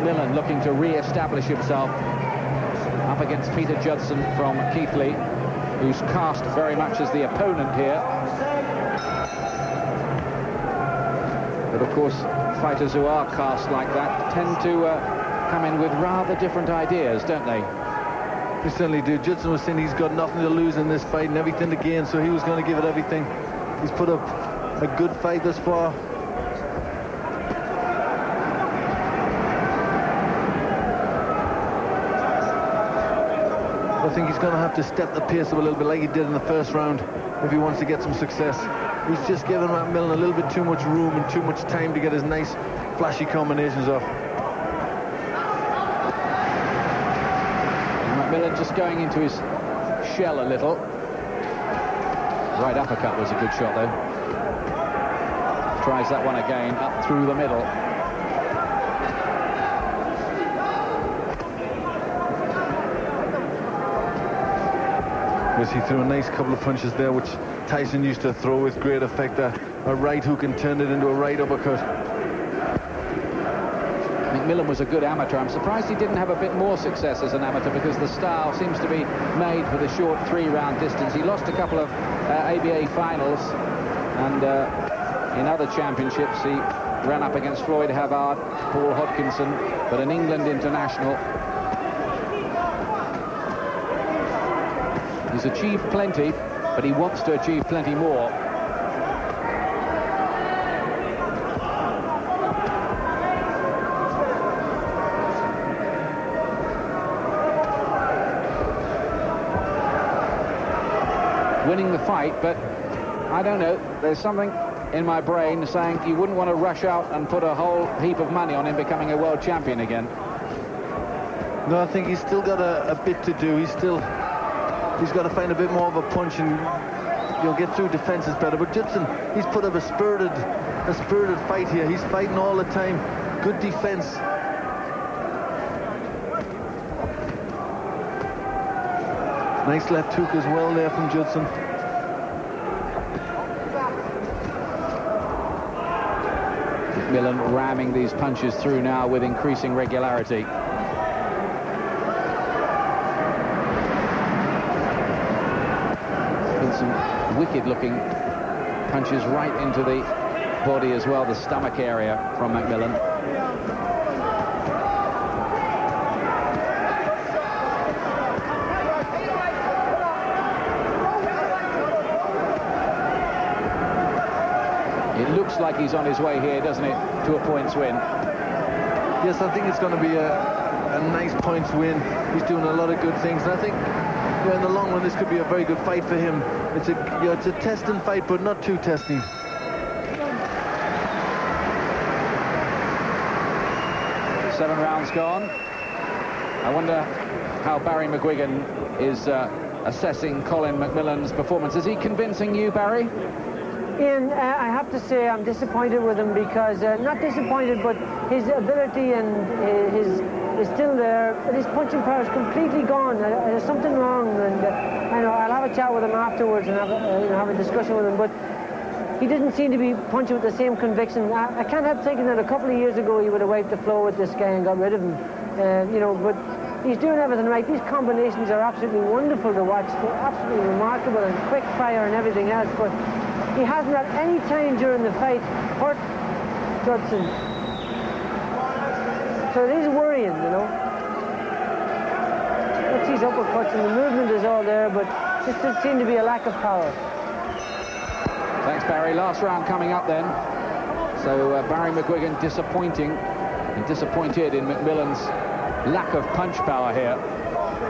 McMillan looking to re-establish himself up against Peter Judson from Keighley, who's cast very much as the opponent here. But of course, fighters who are cast like that tend to come in with rather different ideas, don't they? They certainly do. Judson was saying he's got nothing to lose in this fight and everything to gain, so he was going to give it everything. He's put up a good fight thus far. I think he's going to have to step the pace up a little bit like he did in the first round if he wants to get some success. He's just given McMillan a little bit too much room and too much time to get his nice flashy combinations off. McMillan just going into his shell a little. Right uppercut was a good shot though. Tries that one again, up through the middle. Yes, he threw a nice couple of punches there, which Tyson used to throw with great effect. A right hook and turned it into a right uppercut. McMillan was a good amateur. I'm surprised he didn't have a bit more success as an amateur, because the style seems to be made for the short 3-round distance. He lost a couple of ABA finals, and in other championships he ran up against Floyd Havard, Paul Hodkinson, but an England international. He's achieved plenty, but he wants to achieve plenty more. Winning the fight, but I don't know, there's something in my brain saying you wouldn't want to rush out and put a whole heap of money on him becoming a world champion again. No, I think he's still got a bit to do. He's got to find a bit more of a punch and you'll get through defenses better. But Judson, he's put up a spirited fight here. He's fighting all the time. Good defense. Nice left hook as well there from Judson. McMillan ramming these punches through now with increasing regularity. Been some wicked-looking punches right into the body as well, the stomach area from McMillan. It looks like he's on his way here, doesn't it, to a points win? Yes, I think it's going to be a nice points win. He's doing a lot of good things, and I think in the long run this could be a very good fight for him. It's a testing fight, but not too testing. Seven rounds gone. I wonder how Barry McGuigan is assessing Colin McMillan's performance. Is he convincing you, Barry? Ian, I have to say I'm disappointed with him, because not disappointed, but his ability and is still there, but his punching power is completely gone. There's something wrong, and I know I'll have a chat with him afterwards and have a discussion with him. But he didn't seem to be punching with the same conviction. I can't help thinking that a couple of years ago he would have wiped the floor with this guy and got rid of him. But he's doing everything right. These combinations are absolutely wonderful to watch. They're absolutely remarkable, and quick fire and everything else. But he hasn't at any time during the fight hurt Judson. So it is worrying, That's his uppercuts, and the movement is all there, but just does seem to be a lack of power. Thanks, Barry. Last round coming up then. So Barry McGuigan disappointed in McMillan's lack of punch power here.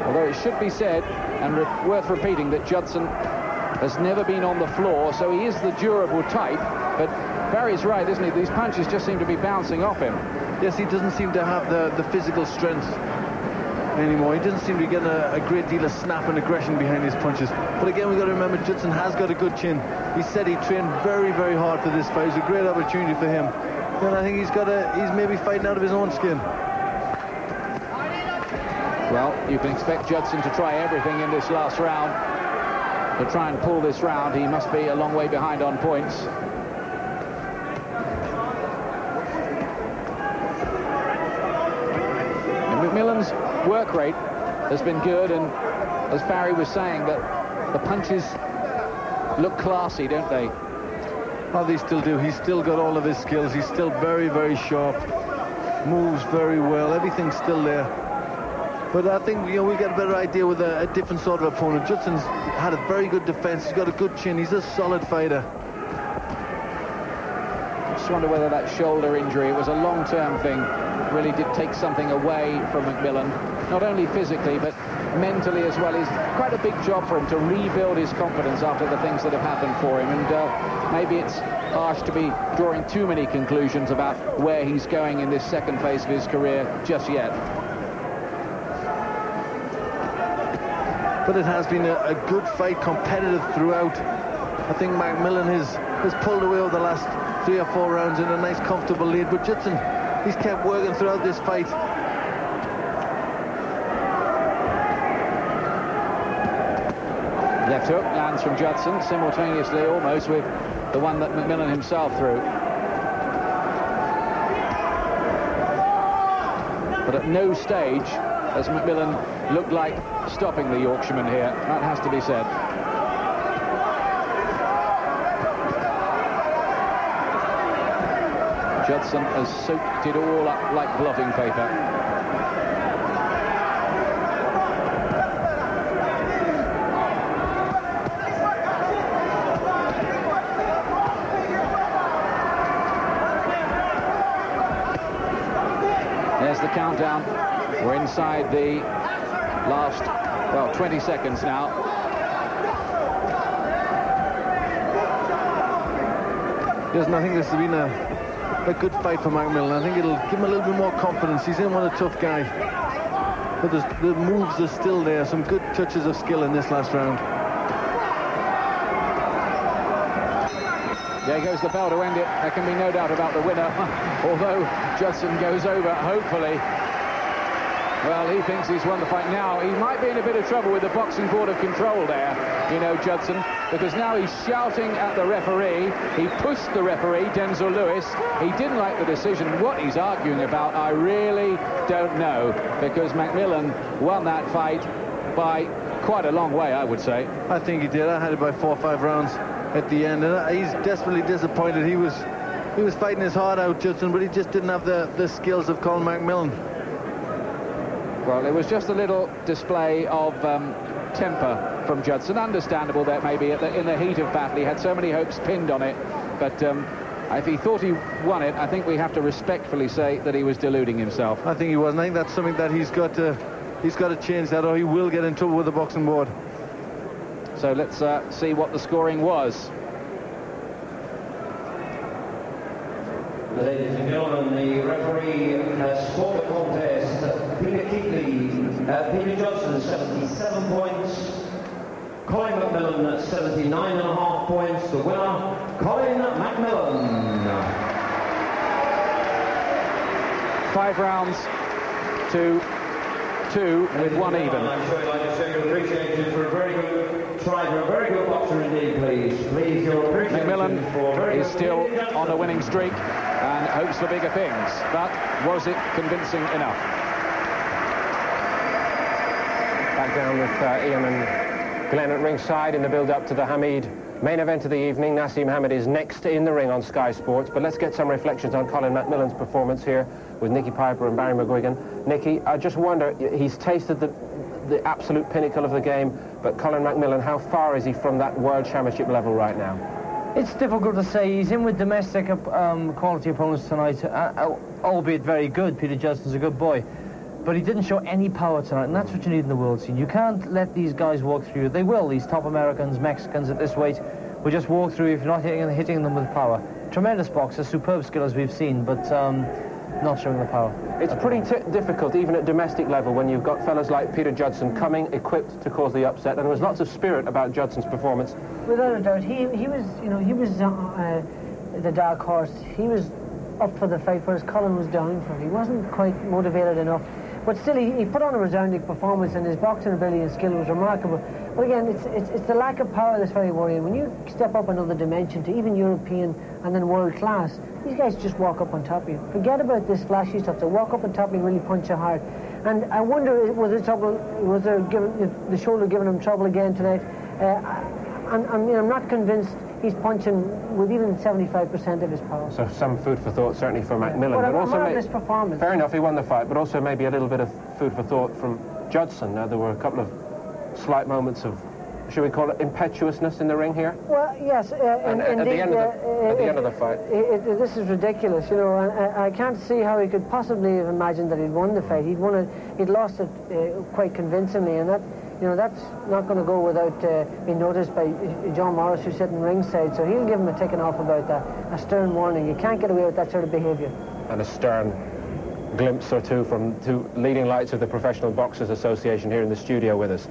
Although it should be said, and worth repeating, that Judson has never been on the floor, so he is the durable type. But Barry's right, isn't he? These punches just seem to be bouncing off him. Yes, he doesn't seem to have the physical strength anymore. He doesn't seem to be getting a great deal of snap and aggression behind his punches. But again, we've got to remember, Judson has got a good chin. He said he trained very, very hard for this fight. It's a great opportunity for him. And I think he's maybe fighting out of his own skin. Well, you can expect Judson to try everything in this last round. To try and pull this round, he must be a long way behind on points. Judson's work rate has been good, and as Barry was saying, that the punches look classy, don't they? Oh, they still do. He's still got all of his skills. He's still very, very sharp. Moves very well. Everything's still there. But I think, you know, we'll get a better idea with a different sort of opponent. Judson's had a very good defense. He's got a good chin. He's a solid fighter. I just wonder whether that shoulder injury, it was a long-term thing, really did take something away from McMillan, not only physically but mentally as well. It's quite a big job for him to rebuild his confidence after the things that have happened for him, and maybe it's harsh to be drawing too many conclusions about where he's going in this second phase of his career just yet. But it has been a good fight, competitive throughout. I think McMillan has pulled away over the last 3 or 4 rounds in a nice comfortable lead, but Judson, he's kept working throughout this fight. Left hook lands from Judson, simultaneously almost with the one that McMillan himself threw. But at no stage has McMillan looked like stopping the Yorkshireman here. That has to be said. Judson has soaked it all up like blotting paper. There's the countdown. We're inside the last, well, 20 seconds now. Listen, I think this has been a good fight for McMillan. I think it'll give him a little bit more confidence. He's in one a tough guy. But the moves are still there. Some good touches of skill in this last round. There goes the bell to end it. There can be no doubt about the winner. Although Judson goes over, hopefully. Well, he thinks he's won the fight now. He might be in a bit of trouble with the Boxing Board of Control there, you know, Judson, because now he's shouting at the referee. He pushed the referee, Denzel Lewis. He didn't like the decision. What he's arguing about, I really don't know, because McMillan won that fight by quite a long way, I would say. I think he did. I had it by 4 or 5 rounds at the end, and he's desperately disappointed. He was fighting his heart out, Judson, but he just didn't have the skills of Colin McMillan. Well, it was just a little display of temper from Judson. Understandable that maybe in the heat of battle he had so many hopes pinned on it, but if he thought he won it, I think we have to respectfully say that he was deluding himself. I think he was, and I think that's something that he's got to change that, or he will get in trouble with the boxing board. So let's see what the scoring was. Ladies and gentlemen, the referee has scored the contest. Peter Judson 77 points, Colin McMillan 79.5 points. The winner, Colin McMillan. 5 rounds to 2 with 1 even. I'm sure I'd like to show your appreciation for a very good try, for a very good boxer indeed, please. Please, your appreciation. McMillan is still on a winning streak and hopes for bigger things, but was it convincing enough? Back down with Ian and Glenn at ringside in the build-up to the Hamid main event of the evening. Naseem Hamed is next in the ring on Sky Sports, but let's get some reflections on Colin McMillan's performance here with Nicky Piper and Barry McGuigan. Nicky, I just wonder, he's tasted the absolute pinnacle of the game, but Colin McMillan, how far is he from that World Championship level right now? It's difficult to say. He's in with domestic quality opponents tonight, albeit very good. Peter Judson's a good boy. But he didn't show any power tonight, and that's what you need in the world scene. You can't let these guys walk through you. They will, these top Americans, Mexicans at this weight, will just walk through you if you're not hitting them with power. Tremendous boxer, superb skill as we've seen, but not showing the power. It's pretty difficult, even at domestic level, when you've got fellas like Peter Judson coming equipped to cause the upset, and there was lots of spirit about Judson's performance. Without a doubt, he was, you know, he was the dark horse. He was up for the fight, whereas Colin was down for it. He wasn't quite motivated enough. But still, he put on a resounding performance, and his boxing ability and skill was remarkable. But again, it's the lack of power that's very worrying. When you step up another dimension to even European and then world class, these guys just walk up on top of you. Forget about this flashy stuff. They walk up on top of you and really punch you hard. And I wonder, was there the shoulder giving him trouble again tonight? I'm not convinced he's punching with even 75% of his power. So some food for thought certainly for McMillan, but also this performance. Fair enough, he won the fight, but also maybe a little bit of food for thought from Judson. Now there were a couple of slight moments of, should we call it, impetuousness in the ring here? Well, yes, and at the end of the fight. This is ridiculous, you know, and I can't see how he could possibly have imagined that he'd won the fight. He'd lost it quite convincingly, and that, you know, that's not going to go without being noticed by John Morris, who's sitting ringside, so he'll give him a ticking off about that, a stern warning. You can't get away with that sort of behaviour. And a stern glimpse or two from two leading lights of the Professional Boxers Association here in the studio with us.